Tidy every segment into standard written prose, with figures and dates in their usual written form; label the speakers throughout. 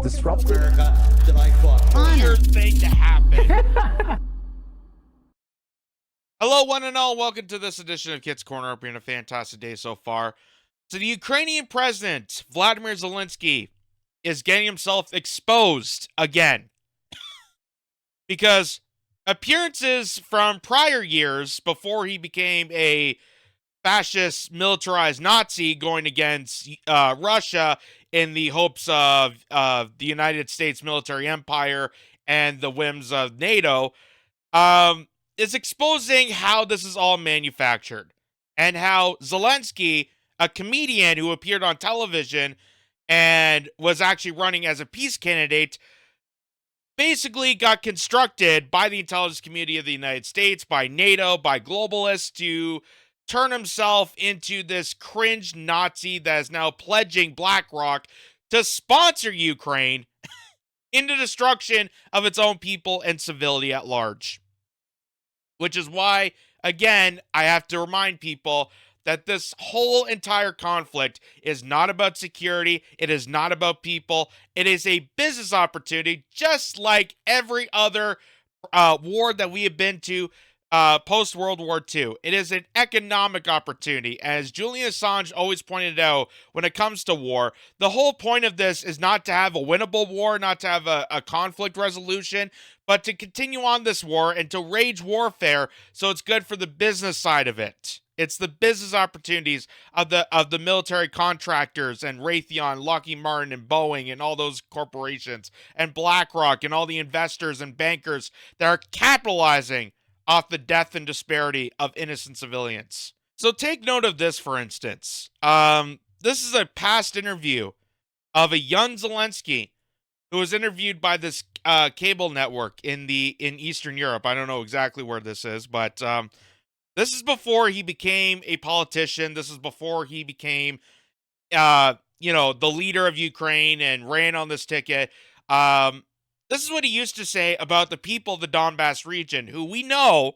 Speaker 1: disruptive.
Speaker 2: America that I fought for.
Speaker 3: Weird thing to happen. Hello, one and all. Welcome to this edition of Kitz Corner. Hope you're having a fantastic day so far. So the Ukrainian president, Vladimir Zelensky, is getting himself exposed again. Because appearances from prior years, before he became a fascist, militarized Nazi going against Russia in the hopes of the United States military empire and the whims of NATO, is exposing how this is all manufactured. And how Zelensky, a comedian who appeared on television and was actually running as a peace candidate, basically got constructed by the intelligence community of the United States, by NATO, by globalists to turn himself into this cringe Nazi that is now pledging BlackRock to sponsor Ukraine in the destruction of its own people and civility at large. Which is why, again, I have to remind people that this whole entire conflict is not about security. It is not about people. It is a business opportunity, just like every other war that we have been to post-World War II. It is an economic opportunity. As Julian Assange always pointed out, when it comes to war, the whole point of this is not to have a winnable war, not to have a conflict resolution, but to continue on this war and to wage warfare so it's good for the business side of it. It's the business opportunities of the military contractors and Raytheon, Lockheed Martin, and Boeing, and all those corporations, and BlackRock, and all the investors and bankers that are capitalizing off the death and disparity of innocent civilians. So take note of this, for instance. This is a past interview of a young Zelensky who was interviewed by this cable network in Eastern Europe. I don't know exactly where this is, but this is before he became a politician. This is before he became, the leader of Ukraine and ran on this ticket. This is what he used to say about the people of the Donbass region, who we know,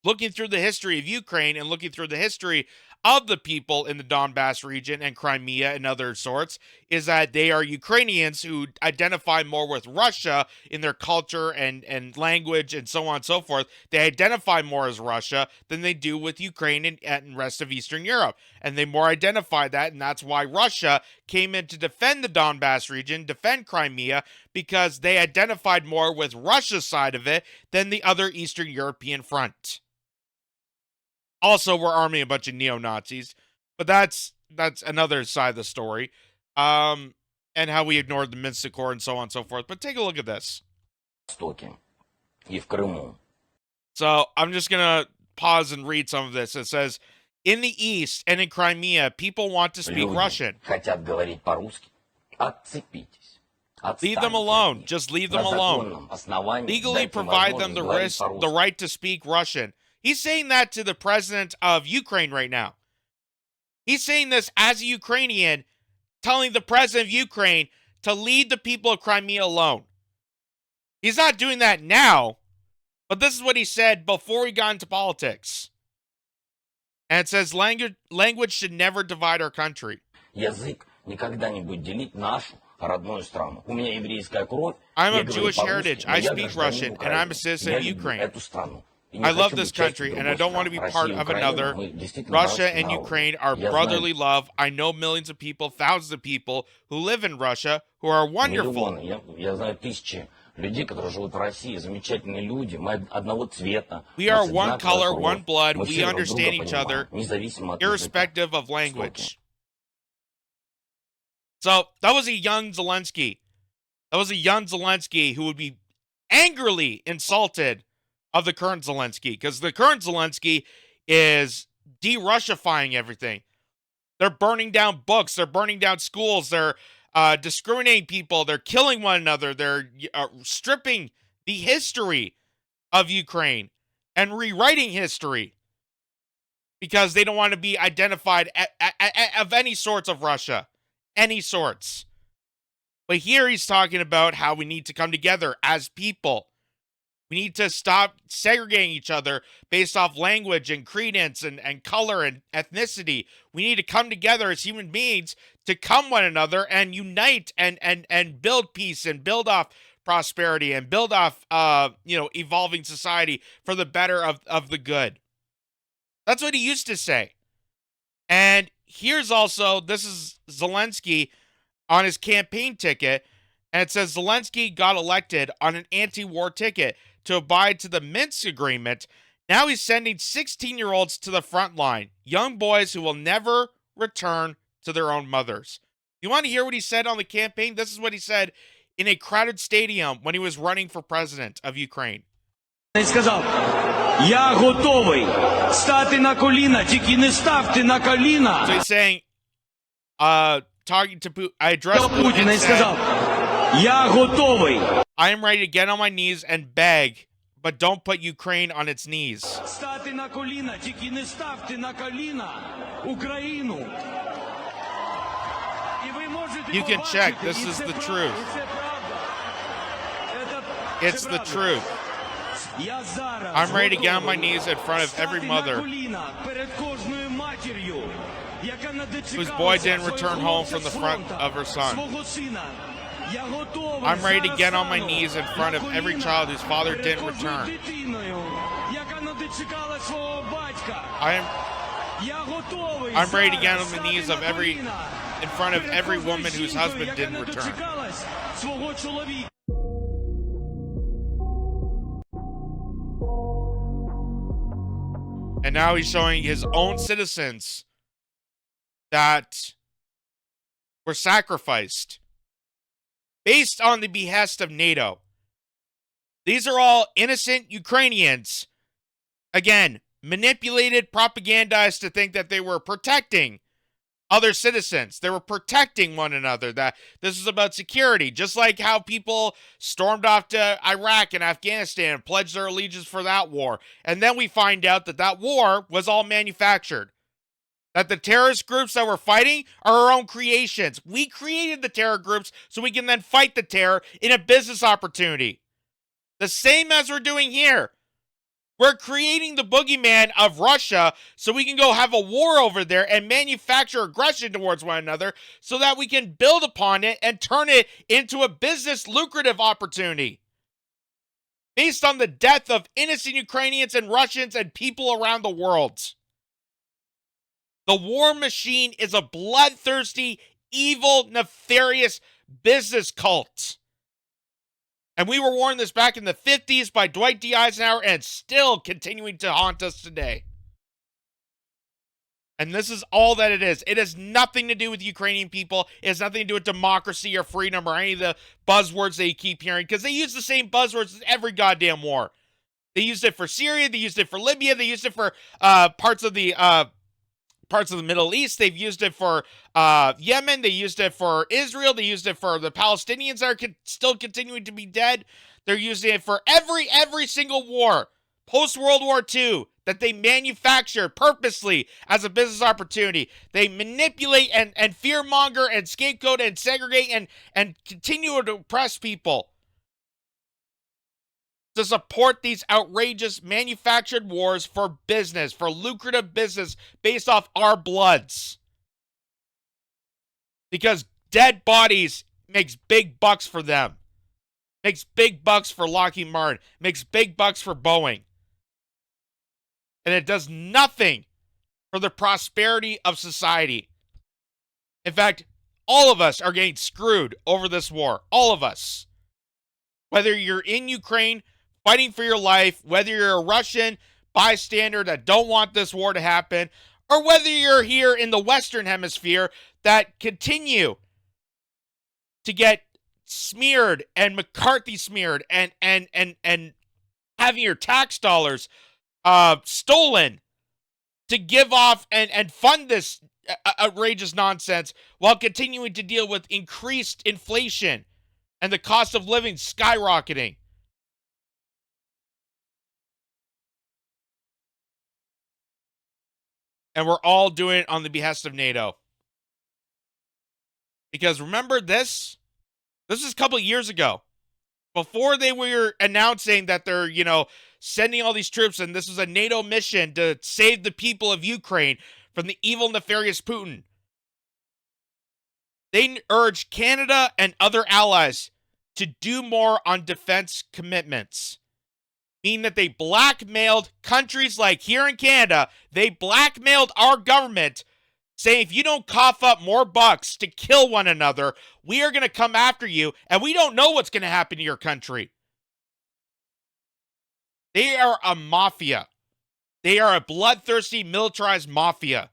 Speaker 3: looking through the history of Ukraine and looking through the history of the people in the Donbass region and Crimea and other sorts, is that they are Ukrainians who identify more with Russia in their culture and language and so on and so forth. They identify more as Russia than they do with Ukraine and rest of Eastern Europe. And they more identify that, and that's why Russia came in to defend the Donbass region, defend Crimea, because they identified more with Russia's side of it than the other Eastern European front. Also, we're arming a bunch of neo-Nazis, but that's another side of the story, and how we ignored the Minsk Accord and so on and so forth. But take a look at this. So I'm just going to pause and read some of this. It says, in the East and in Crimea, people want to speak Russian. Leave them alone. Just leave them alone. Legally provide them the right to speak Russian. He's saying that to the president of Ukraine right now. He's saying this as a Ukrainian, telling the president of Ukraine to leave the people of Crimea alone. He's not doing that now, but this is what he said before he got into politics. And it says, language should never divide our country. I'm of Jewish heritage. I speak Russian, and I'm a citizen of Ukraine. I love this country, and I don't want to be part of another. Russia and Ukraine are brotherly love. I know millions of people, thousands of people who live in Russia who are wonderful. We are one color, one blood. We understand each other, irrespective of language. So that was a young Zelensky. That was a young Zelensky who would be angrily insulted of the current Zelensky, because the current Zelensky is de-Russifying everything. They're burning down books. They're burning down schools. They're discriminating people. They're killing one another. They're stripping the history of Ukraine and rewriting history because they don't want to be identified of any sorts of Russia. Any sorts. But here he's talking about how we need to come together as people. We need to stop segregating each other based off language and credence and color and ethnicity. We need to come together as human beings to come one another and unite and build peace and build off prosperity and build off evolving society for the better of the good. That's what he used to say. And here's also, this is Zelensky on his campaign ticket, and it says Zelensky got elected on an anti-war ticket to abide to the Minsk agreement. Now he's sending 16-year-olds to the front line, young boys who will never return to their own mothers. You want to hear what he said on the campaign? This is what he said in a crowded stadium when he was running for president of Ukraine.
Speaker 1: Він сказав: "Я готовий стати на коліна, тільки не ставте на коліна."
Speaker 3: So he's saying, talking to Putin, I addressed
Speaker 1: До
Speaker 3: Putin
Speaker 1: Путіна і
Speaker 3: and
Speaker 1: сказав:
Speaker 3: said,
Speaker 1: "Я готовий
Speaker 3: I am ready to get on my knees and beg, but don't put Ukraine on its knees.
Speaker 1: стати на коліна, тільки не ставте на коліна Україну." І ви можете
Speaker 3: You can check.
Speaker 1: побачити,
Speaker 3: This
Speaker 1: і
Speaker 3: is
Speaker 1: це
Speaker 3: the
Speaker 1: правда,
Speaker 3: truth.
Speaker 1: і це правда.
Speaker 3: It's
Speaker 1: Це
Speaker 3: the
Speaker 1: правда.
Speaker 3: truth.
Speaker 1: Я зараз
Speaker 3: I'm ready to get on my
Speaker 1: готовий
Speaker 3: knees in front of every
Speaker 1: стати
Speaker 3: mother
Speaker 1: на коліна перед кожною матір'ю, яка не
Speaker 3: whose boy
Speaker 1: дочекалася
Speaker 3: didn't return home from the front of her son.
Speaker 1: свого сина. Я готовий
Speaker 3: I'm ready to
Speaker 1: зараз
Speaker 3: get on my
Speaker 1: стану
Speaker 3: knees in front
Speaker 1: на
Speaker 3: of every
Speaker 1: коліна
Speaker 3: child whose father
Speaker 1: перед
Speaker 3: didn't
Speaker 1: кожною
Speaker 3: return.
Speaker 1: дитиною, яка не дочекала свого батька. Я готовий
Speaker 3: I'm ready to get
Speaker 1: зараз
Speaker 3: on the knees
Speaker 1: стати
Speaker 3: of
Speaker 1: на
Speaker 3: every
Speaker 1: коліна
Speaker 3: in front of
Speaker 1: перед
Speaker 3: every
Speaker 1: кожною
Speaker 3: woman whose
Speaker 1: жінкою,
Speaker 3: husband
Speaker 1: яка
Speaker 3: didn't
Speaker 1: не
Speaker 3: return.
Speaker 1: дочекалась свого чоловіка.
Speaker 3: And now he's showing his own citizens that were sacrificed based on the behest of NATO. These are all innocent Ukrainians, again, manipulated, propagandized to think that they were protecting other citizens. They were protecting one another, that this is about security, just like how people stormed off to Iraq and Afghanistan and pledged their allegiance for that war. And then we find out that that war was all manufactured. That the terrorist groups that we're fighting are our own creations. We created the terror groups so we can then fight the terror in a business opportunity. The same as we're doing here. We're creating the boogeyman of Russia so we can go have a war over there and manufacture aggression towards one another so that we can build upon it and turn it into a business lucrative opportunity. Based on the death of innocent Ukrainians and Russians and people around the world. The war machine is a bloodthirsty, evil, nefarious business cult. And we were warned this back in the 50s by Dwight D. Eisenhower, and it's still continuing to haunt us today. And this is all that it is. It has nothing to do with Ukrainian people. It has nothing to do with democracy or freedom or any of the buzzwords that you keep hearing, because they use the same buzzwords as every goddamn war. They used it for Syria. They used it for Libya. They used it for parts of the Middle East. They've used it for Yemen. They used it for Israel. They used it for the Palestinians that are still continuing to be dead. They're using it for every single war post-World War II that they manufacture purposely as a business opportunity. They manipulate and fearmonger and scapegoat and segregate and continue to oppress people to support these outrageous manufactured wars for business, for lucrative business based off our bloods. Because dead bodies makes big bucks for them. Makes big bucks for Lockheed Martin. Makes big bucks for Boeing. And it does nothing for the prosperity of society. In fact, all of us are getting screwed over this war. All of us. Whether you're in Ukraine fighting for your life, whether you're a Russian bystander that don't want this war to happen, or whether you're here in the Western Hemisphere that continue to get smeared and McCarthy smeared and having your tax dollars stolen to give off and fund this outrageous nonsense while continuing to deal with increased inflation and the cost of living skyrocketing. And we're all doing it on the behest of NATO. Because remember this? This is a couple of years ago. Before they were announcing that they're, sending all these troops and this was a NATO mission to save the people of Ukraine from the evil, nefarious Putin. They urged Canada and other allies to do more on defense commitments, meaning that they blackmailed countries like here in Canada. They blackmailed our government, saying if you don't cough up more bucks to kill one another, we are going to come after you, and we don't know what's going to happen to your country. They are a mafia. They are a bloodthirsty, militarized mafia.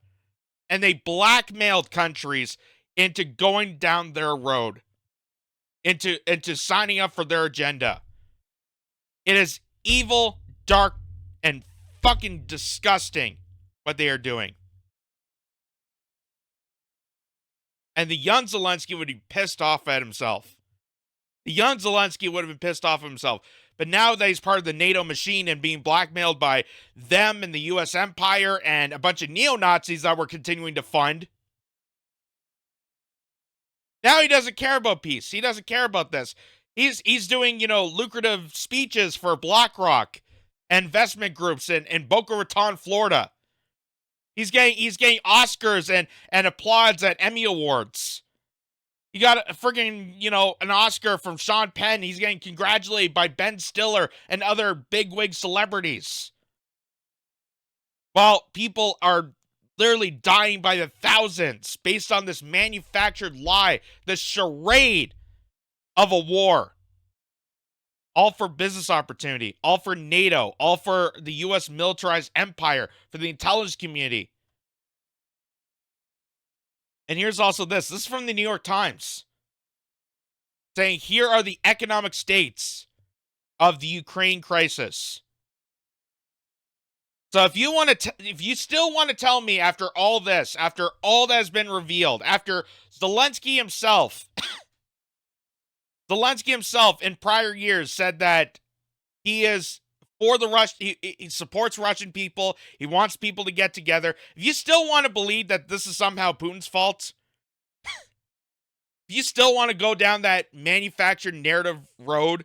Speaker 3: And they blackmailed countries into going down their road, into signing up for their agenda. It is evil, dark, and fucking disgusting what they are doing. And the young Zelensky would be pissed off at himself. The young Zelensky would have been pissed off at himself. But now that he's part of the NATO machine and being blackmailed by them and the U.S. empire and a bunch of neo-Nazis that we're continuing to fund, now he doesn't care about peace. He doesn't care about this. He's doing, lucrative speeches for BlackRock investment groups in Boca Raton, Florida. He's getting Oscars and applauds at Emmy Awards. He got a friggin', an Oscar from Sean Penn. He's getting congratulated by Ben Stiller and other bigwig celebrities. While people are literally dying by the thousands based on this manufactured lie, this charade of a war. All for business opportunity, all for NATO, all for the U.S. militarized empire, for the intelligence community. And here's also this. This is from the New York Times. Saying, here are the economic states of the Ukraine crisis. So if you still want to tell me after all this, after all that has been revealed, after Zelensky himself in prior years said that he is for the he supports Russian people, he wants people to get together. If you still want to believe that this is somehow Putin's fault, if you still want to go down that manufactured narrative road,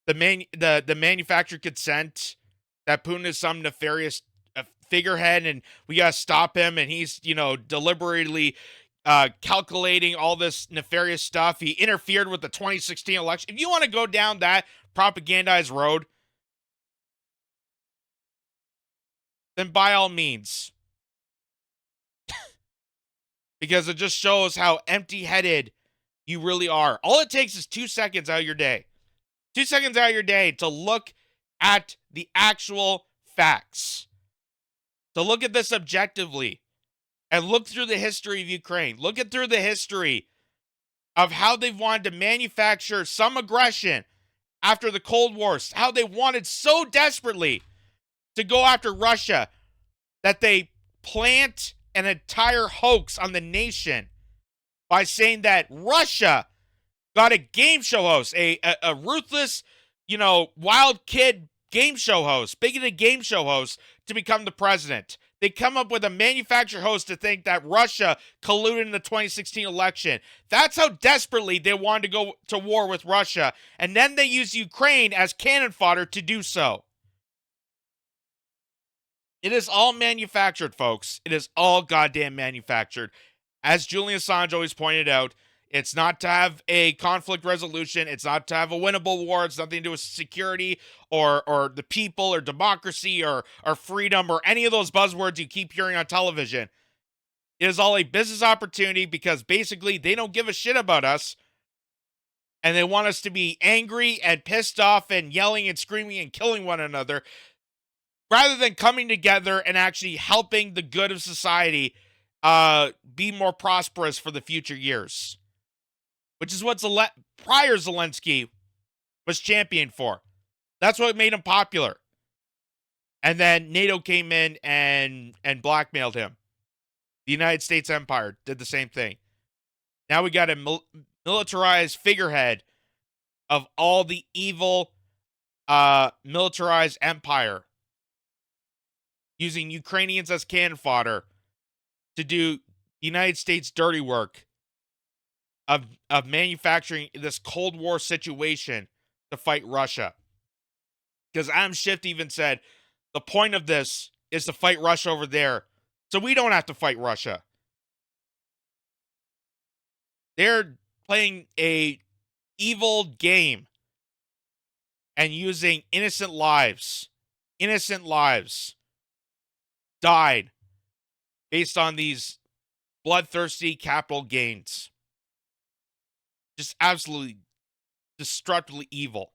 Speaker 3: the manufactured consent that Putin is some nefarious figurehead and we got to stop him and he's, deliberately calculating all this nefarious stuff. He interfered with the 2016 election. If you want to go down that propagandized road, then by all means. Because it just shows how empty-headed you really are. All it takes is 2 seconds out of your day. 2 seconds out of your day to look at the actual facts. To look at this objectively. And look through the history of Ukraine. Look through the history of how they've wanted to manufacture some aggression after the Cold War. How they wanted so desperately to go after Russia that they plant an entire hoax on the nation by saying that Russia got a game show host, a ruthless, wild kid game show host, bigoted game show host to become the president. They come up with a manufactured host to think that Russia colluded in the 2016 election. That's how desperately they wanted to go to war with Russia. And then they use Ukraine as cannon fodder to do so. It is all manufactured, folks. It is all goddamn manufactured. As Julian Assange always pointed out, it's not to have a conflict resolution. It's not to have a winnable war. It's nothing to do with security or the people or democracy or freedom or any of those buzzwords you keep hearing on television. It is all a business opportunity because basically they don't give a shit about us. And they want us to be angry and pissed off and yelling and screaming and killing one another rather than coming together and actually helping the good of society be more prosperous for the future years. Which is what prior Zelensky was championed for. That's what made him popular. And then NATO came in and blackmailed him. The United States Empire did the same thing. Now we got a militarized figurehead of all the evil militarized empire using Ukrainians as cannon fodder to do United States dirty work of manufacturing this Cold War situation to fight Russia. Because Adam Schiff even said, the point of this is to fight Russia over there, so we don't have to fight Russia. They're playing a evil game and using innocent lives. Innocent lives died based on these bloodthirsty capital gains. Just absolutely destructively evil.